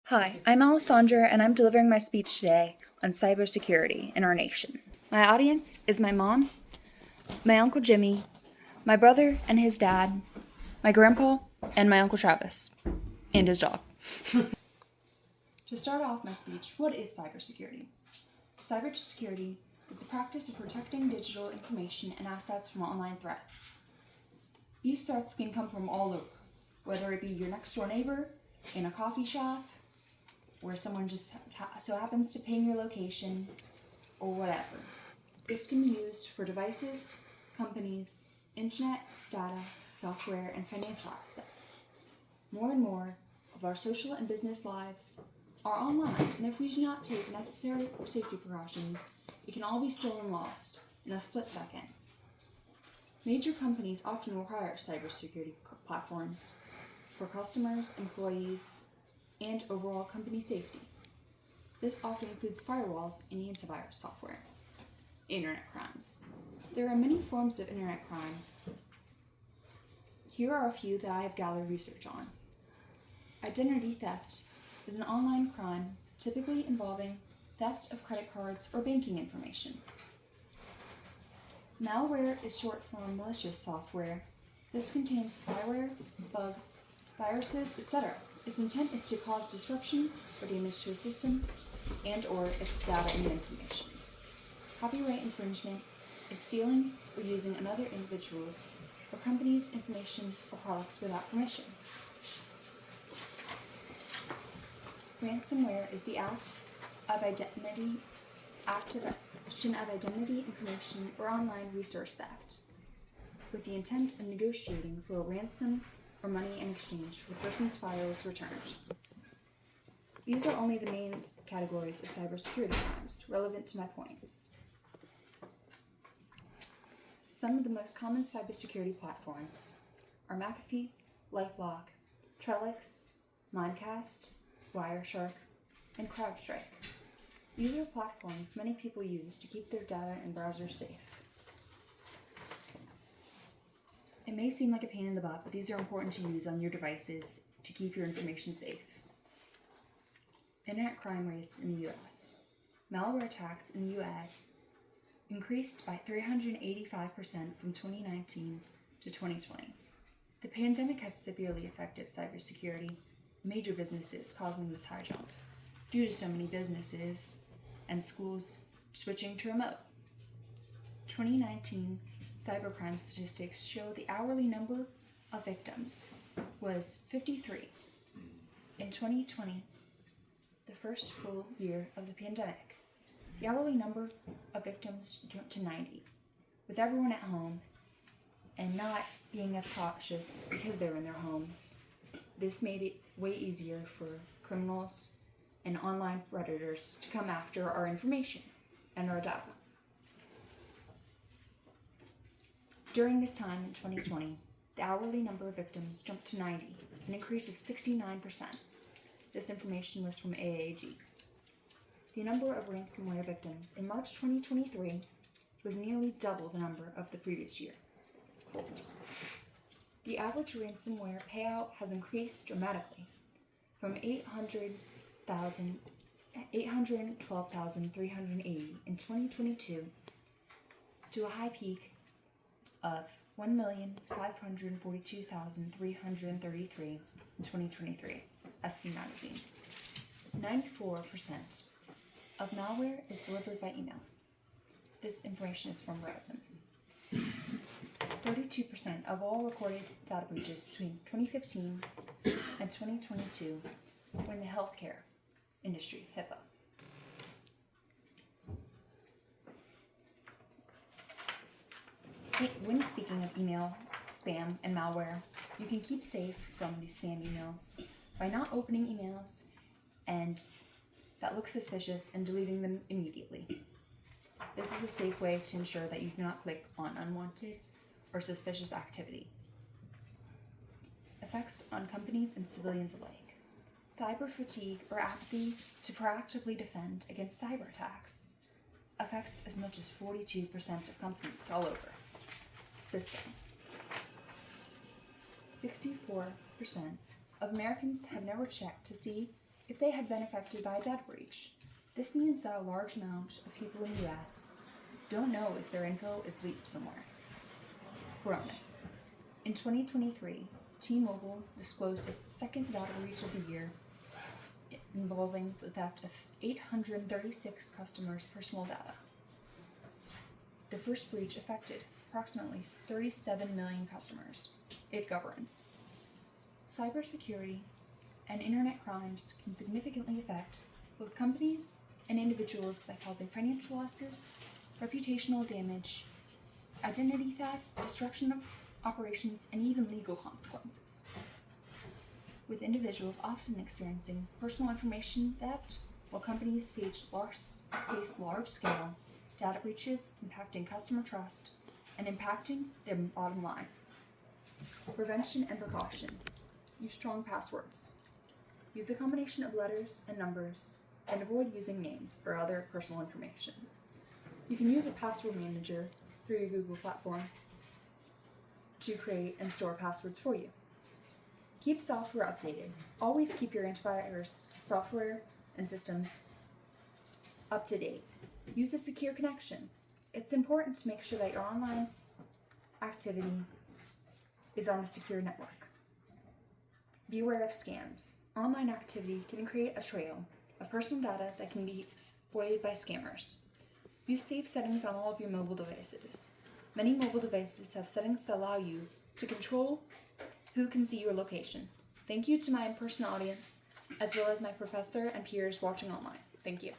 Hi, I'm Alessandra, and I'm delivering my speech today on cybersecurity in our nation. My audience is my mom, my Uncle Jimmy, my brother and his dad, my grandpa, and my Uncle Travis, and his dog. To start off my speech, what is cybersecurity? Cybersecurity is the practice of protecting digital information and assets from online threats. These threats can come from all over, whether it be your next door neighbor, in a coffee shop, where someone just so happens to ping your location, or whatever. This can be used for devices, companies, internet, data, software, and financial assets. More and more of our social and business lives are online, and if we do not take necessary safety precautions, it can all be stolen and lost in a split second. Major companies often require cybersecurity platforms for customers, employees, and overall company safety. This often includes firewalls and antivirus software. Internet crimes. There are many forms of internet crimes. Here are a few that I have gathered research on. Identity theft is an online crime typically involving theft of credit cards or banking information. Malware is short for malicious software. This contains spyware, bugs, viruses, etc. Its intent is to cause disruption or damage to a system and or its data and information. Copyright infringement is stealing or using another individual's or company's information or products without permission. Ransomware is the activation of identity information or online resource theft, with the intent of negotiating for a ransom or money in exchange for the person's files returned. These are only the main categories of cybersecurity crimes relevant to my points. Some of the most common cybersecurity platforms are McAfee, LifeLock, Trellix, Mimecast, Wireshark, and CrowdStrike. These are platforms many people use to keep their data and browsers safe. It may seem like a pain in the butt, but these are important to use on your devices to keep your information safe. Internet crime rates in the US. Malware attacks in the US increased by 385% from 2019 to 2020. The pandemic has severely affected cybersecurity, major businesses causing this high jump, due to so many businesses and schools switching to remote. 2019 cybercrime statistics show the hourly number of victims was 53. In 2020, the first full year of the pandemic, the hourly number of victims jumped to 90, with everyone at home and not being as cautious because they're in their homes. This made it way easier for criminals and online predators to come after our information and our data. During this time in 2020, the hourly number of victims jumped to 90, an increase of 69%. This information was from AAG. The number of ransomware victims in March 2023 was nearly double the number of the previous year. Forbes. The average ransomware payout has increased dramatically from $812,380 in 2022 to a high peak of $1,542,333 in 2023, SC Magazine. 94% of malware is delivered by email. This information is from Verizon. 32% of all recorded data breaches between 2015 and 2022 were in the healthcare industry, HIPAA. When speaking of email, spam, and malware, you can keep safe from these spam emails by not opening emails and that look suspicious and deleting them immediately. This is a safe way to ensure that you do not click on unwanted or suspicious activity. Effects on companies and civilians alike. Cyber fatigue or apathy to proactively defend against cyber attacks affects as much as 42% of companies all over. Cisco. 64% of Americans have never checked to see if they had been affected by a data breach. This means that a large amount of people in the US don't know if their info is leaked somewhere. Coronas. In 2023, T-Mobile disclosed its second data breach of the year involving the theft of 836 customers' personal data. The first breach affected approximately 37 million customers. It governs. Cybersecurity and internet crimes can significantly affect both companies and individuals by causing financial losses, reputational damage, identity theft, disruption of operations, and even legal consequences, with individuals often experiencing personal information theft, while companies face large-scale data breaches impacting customer trust and impacting their bottom line. Prevention and precaution. Use strong passwords. Use a combination of letters and numbers, and avoid using names or other personal information. You can use a password manager through your Google platform to create and store passwords for you. Keep software updated. Always keep your antivirus software and systems up to date. Use a secure connection. It's important to make sure that your online activity is on a secure network. Be aware of scams. Online activity can create a trail of personal data that can be exploited by scammers. Use safe settings on all of your mobile devices. Many mobile devices have settings that allow you to control who can see your location. Thank you to my in-person audience, as well as my professor and peers watching online. Thank you.